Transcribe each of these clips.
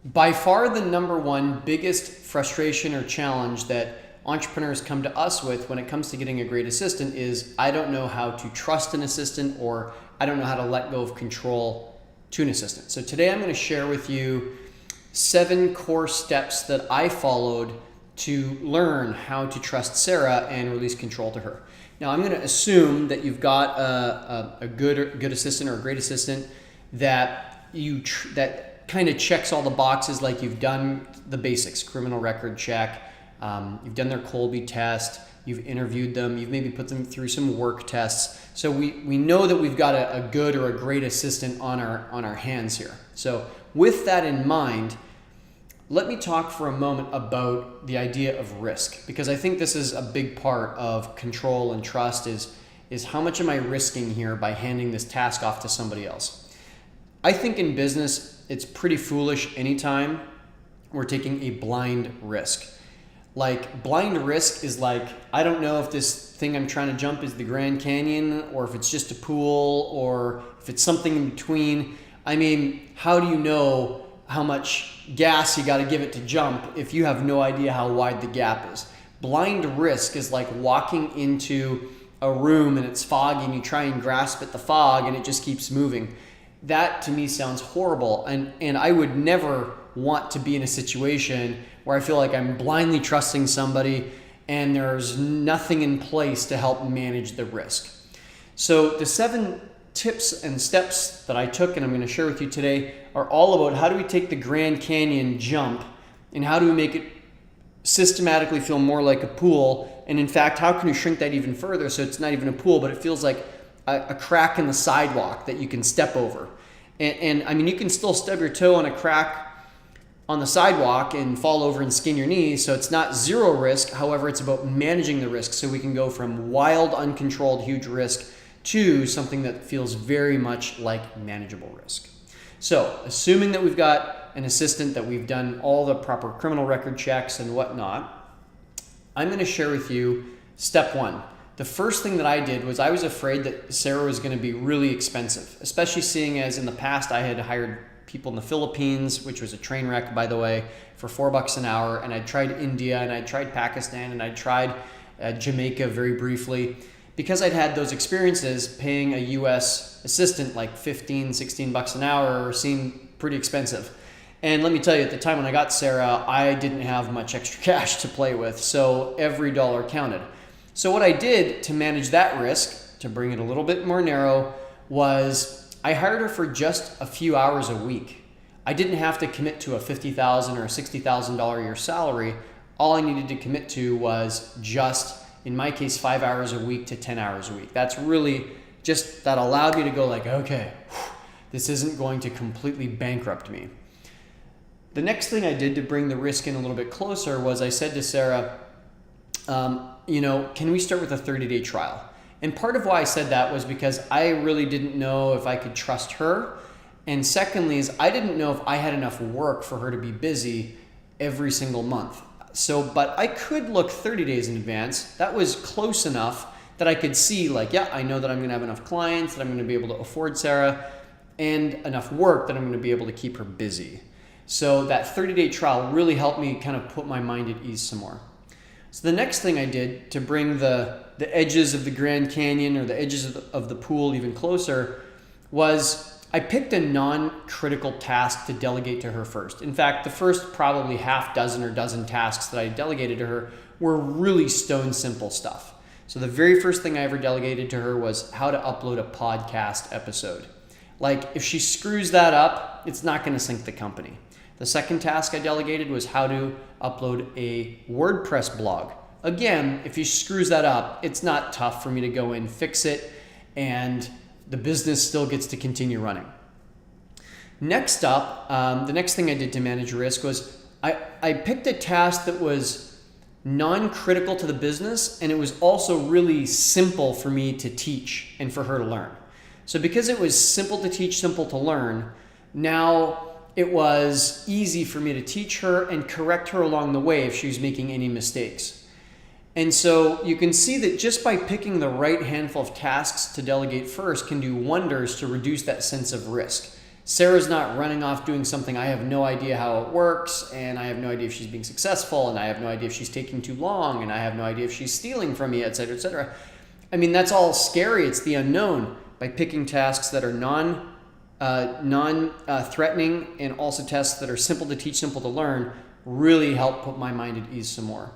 By far the number one biggest frustration or challenge that entrepreneurs come to us with when it comes to getting a great assistant is I don't know how to trust an assistant, or I don't know how to let go of control to an assistant. So today I'm going to share with you 7 core steps that I followed to learn how to trust Sarah and release control to her. Now I'm going to assume that you've got a good assistant or a great assistant that that kind of checks all the boxes, like you've done the basics, criminal record check, you've done their Colby test, you've interviewed them, you've maybe put them through some work tests. So we know that we've got a good or a great assistant on our hands here. So with that in mind, let me talk for a moment about the idea of risk, because I think this is a big part of control and trust is how much am I risking here by handing this task off to somebody else. I think in business, it's pretty foolish anytime we're taking a blind risk. Like, blind risk is like, I don't know if this thing I'm trying to jump is the Grand Canyon, or if it's just a pool, or if it's something in between. I mean, how do you know how much gas you got to give it to jump if you have no idea how wide the gap is? Blind risk is like walking into a room and it's foggy and you try and grasp at the fog and it just keeps moving. That to me sounds horrible, and I would never want to be in a situation where I feel like I'm blindly trusting somebody and there's nothing in place to help manage the risk. So the 7 tips and steps that I took and I'm going to share with you today are all about how do we take the Grand Canyon jump and how do we make it systematically feel more like a pool, and in fact, how can we shrink that even further so it's not even a pool, but it feels like a crack in the sidewalk that you can step over. And I mean, you can still stub your toe on a crack on the sidewalk and fall over and skin your knee, so it's not zero risk. However, it's about managing the risk so we can go from wild, uncontrolled, huge risk to something that feels very much like manageable risk. So, assuming that we've got an assistant, that we've done all the proper criminal record checks and whatnot, I'm going to share with you step 1. The first thing that I did was I was afraid that Sarah was going to be really expensive, especially seeing as in the past I had hired people in the Philippines, which was a train wreck, by the way, for $4 an hour. And I'd tried India and I'd tried Pakistan and I'd tried Jamaica very briefly. Because I'd had those experiences, paying a US assistant like $15-16 an hour seemed pretty expensive. And let me tell you, at the time when I got Sarah, I didn't have much extra cash to play with, so every dollar counted. So what I did to manage that risk, to bring it a little bit more narrow, was I hired her for just a few hours a week. I didn't have to commit to a $50,000 or a $60,000 a year salary. All I needed to commit to was just, in my case, 5 hours a week to 10 hours a week. That's really just, that allowed me to go like, okay, this isn't going to completely bankrupt me. The next thing I did to bring the risk in a little bit closer was I said to Sarah, can we start with a 30-day trial? And part of why I said that was because I really didn't know if I could trust her. And secondly is I didn't know if I had enough work for her to be busy every single month. But I could look 30 days in advance. That was close enough that I could see like, yeah, I know that I'm going to have enough clients, that I'm going to be able to afford Sarah, and enough work that I'm going to be able to keep her busy. So that 30-day trial really helped me kind of put my mind at ease some more. So the next thing I did to bring the edges of the Grand Canyon or the edges of the pool even closer was I picked a non-critical task to delegate to her first. In fact, the first probably half dozen or dozen tasks that I delegated to her were really stone simple stuff. So the very first thing I ever delegated to her was how to upload a podcast episode. Like, if she screws that up, it's not going to sink the company. The second task I delegated was how to upload a WordPress blog. Again, if he screws that up, it's not tough for me to go in, fix it, and the business still gets to continue running. Next up, the next thing I did to manage risk was I picked a task that was non-critical to the business, and it was also really simple for me to teach and for her to learn. So because it was simple to teach, simple to learn, now it was easy for me to teach her and correct her along the way if she was making any mistakes. And so you can see that just by picking the right handful of tasks to delegate first can do wonders to reduce that sense of risk. Sarah's not running off doing something I have no idea how it works, and I have no idea if she's being successful, and I have no idea if she's taking too long, and I have no idea if she's stealing from me, et cetera, et cetera. I mean, that's all scary. It's the unknown. By picking tasks that are non-threatening and also tasks that are simple to teach, simple to learn, really help put my mind at ease some more.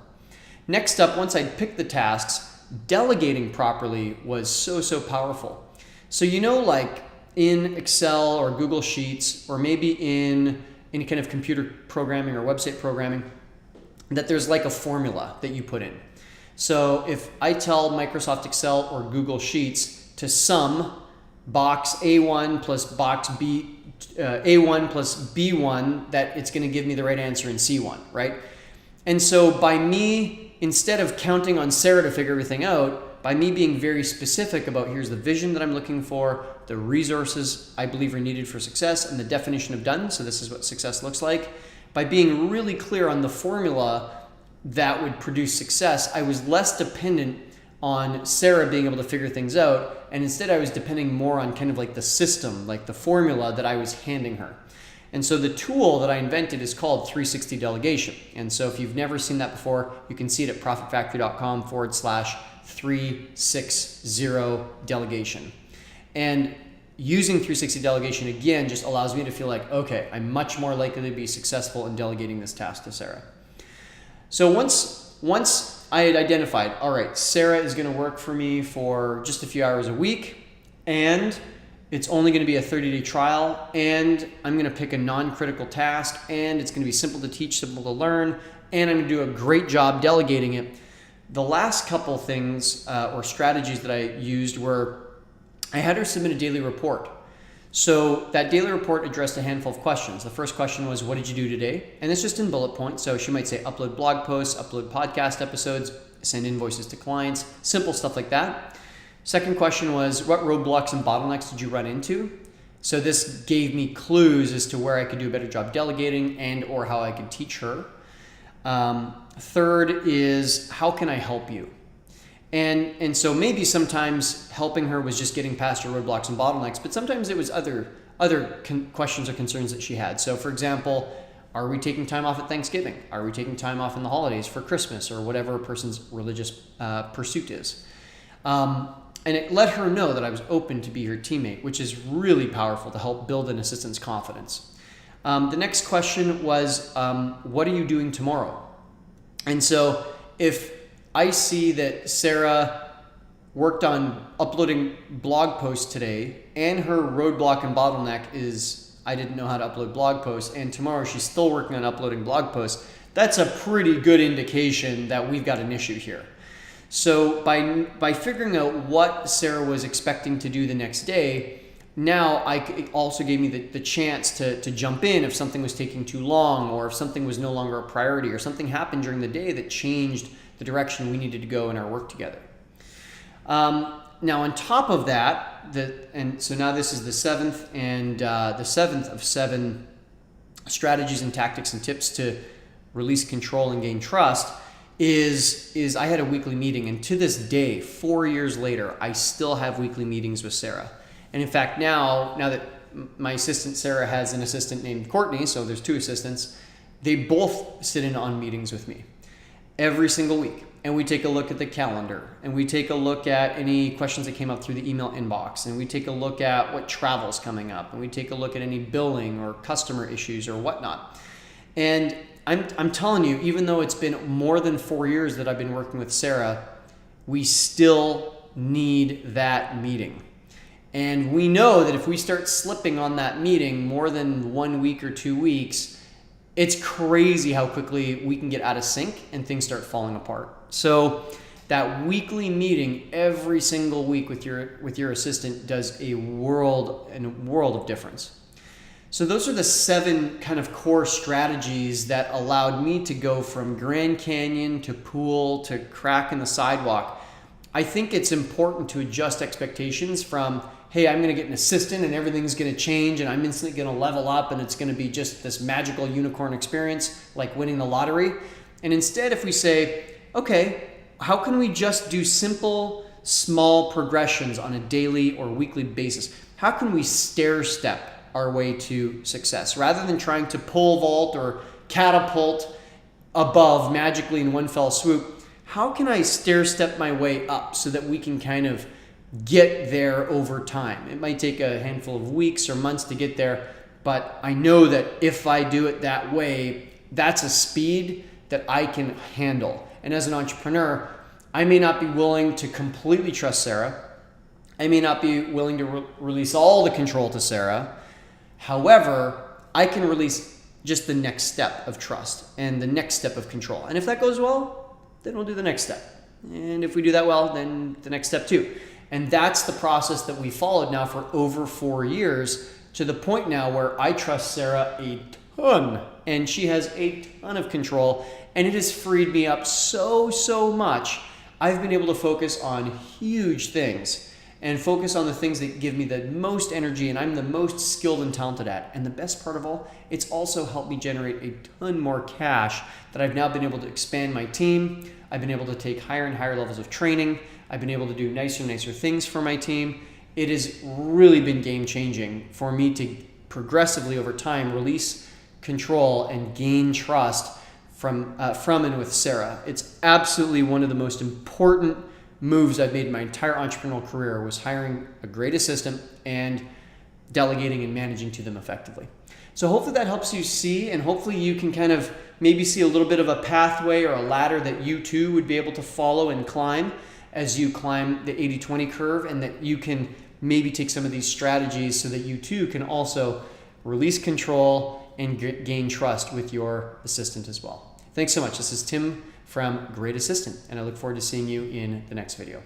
Next up, once I'd picked the tasks, delegating properly was so powerful. So like in Excel or Google Sheets, or maybe in any kind of computer programming or website programming, that there's like a formula that you put in. So if I tell Microsoft Excel or Google Sheets to sum box A1 plus box B, A1 plus B1, that it's going to give me the right answer in C1, right? And so by me, instead of counting on Sarah to figure everything out, by me being very specific about here's the vision that I'm looking for, the resources I believe are needed for success, and the definition of done, so this is what success looks like, by being really clear on the formula that would produce success, I was less dependent on Sarah being able to figure things out, and instead I was depending more on kind of like the system, like the formula that I was handing her. And so the tool that I invented is called 360 delegation. And so if you've never seen that before, you can see it at profitfactory.com/360 delegation. And using 360 delegation again just allows me to feel like, okay, I'm much more likely to be successful in delegating this task to Sarah. So once I had identified, all right, Sarah is going to work for me for just a few hours a week, and it's only going to be a 30-day trial, and I'm going to pick a non-critical task, and it's going to be simple to teach, simple to learn, and I'm going to do a great job delegating it. The last couple things or strategies that I used were I had her submit a daily report. So that daily report addressed a handful of questions. The first question was, what did you do today? And it's just in bullet points. So she might say upload blog posts, upload podcast episodes, send invoices to clients, simple stuff like that. Second question was, what roadblocks and bottlenecks did you run into? So this gave me clues as to where I could do a better job delegating and or how I could teach her. Third is, how can I help you? And so maybe sometimes helping her was just getting past her roadblocks and bottlenecks, but sometimes it was other questions or concerns that she had. So for example, are we taking time off at Thanksgiving? Are we taking time off in the holidays for Christmas or whatever a person's religious pursuit is? And it let her know that I was open to be her teammate, which is really powerful to help build an assistant's confidence. The next question was, what are you doing tomorrow? And so if I see that Sarah worked on uploading blog posts today, and her roadblock and bottleneck is I didn't know how to upload blog posts, and tomorrow she's still working on uploading blog posts, that's a pretty good indication that we've got an issue here. So by figuring out what Sarah was expecting to do the next day, now it also gave me the chance to jump in if something was taking too long, or if something was no longer a priority, or something happened during the day that changed the direction we needed to go in our work together. Now on top of that, so now this is the seventh of 7 strategies and tactics and tips to release control and gain trust, is I had a weekly meeting, and to this day, 4 years later, I still have weekly meetings with Sarah. And in fact, now that my assistant Sarah has an assistant named Courtney, so there's 2 assistants, they both sit in on meetings with me every single week. And we take a look at the calendar, and we take a look at any questions that came up through the email inbox, and we take a look at what travel's coming up, and we take a look at any billing or customer issues or whatnot. And I'm telling you, even though it's been more than 4 years that I've been working with Sarah, we still need that meeting. And we know that if we start slipping on that meeting more than 1 week or 2 weeks, it's crazy how quickly we can get out of sync and things start falling apart. So that weekly meeting every single week with your assistant does a world of difference. So those are the 7 kind of core strategies that allowed me to go from Grand Canyon to pool to crack in the sidewalk. I think it's important to adjust expectations from, hey, I'm going to get an assistant and everything's going to change and I'm instantly going to level up and it's going to be just this magical unicorn experience like winning the lottery. And instead, if we say, okay, how can we just do simple, small progressions on a daily or weekly basis? How can we stair step our way to success. Rather than trying to pole vault or catapult above magically in one fell swoop, how can I stair step my way up so that we can kind of get there over time? It might take a handful of weeks or months to get there, but I know that if I do it that way, that's a speed that I can handle. And as an entrepreneur, I may not be willing to completely trust Sarah. I may not be willing to release all the control to Sarah. However, I can release just the next step of trust and the next step of control. And if that goes well, then we'll do the next step. And if we do that well, then the next step too. And that's the process that we followed now for over 4 years, to the point now where I trust Sarah a ton and she has a ton of control, and it has freed me up so much. I've been able to focus on huge things and focus on the things that give me the most energy and I'm the most skilled and talented at. And the best part of all, it's also helped me generate a ton more cash that I've now been able to expand my team. I've been able to take higher and higher levels of training. I've been able to do nicer and nicer things for my team. It has really been game changing for me to progressively over time release control and gain trust from and with Sarah. It's absolutely one of the most important moves I've made in my entire entrepreneurial career, was hiring a great assistant and delegating and managing to them effectively. So hopefully that helps you see, and hopefully you can kind of maybe see a little bit of a pathway or a ladder that you too would be able to follow and climb as you climb the 80-20 curve, and that you can maybe take some of these strategies so that you too can also release control and gain trust with your assistant as well. Thanks so much. This is Tim from Great Assistant, and I look forward to seeing you in the next video.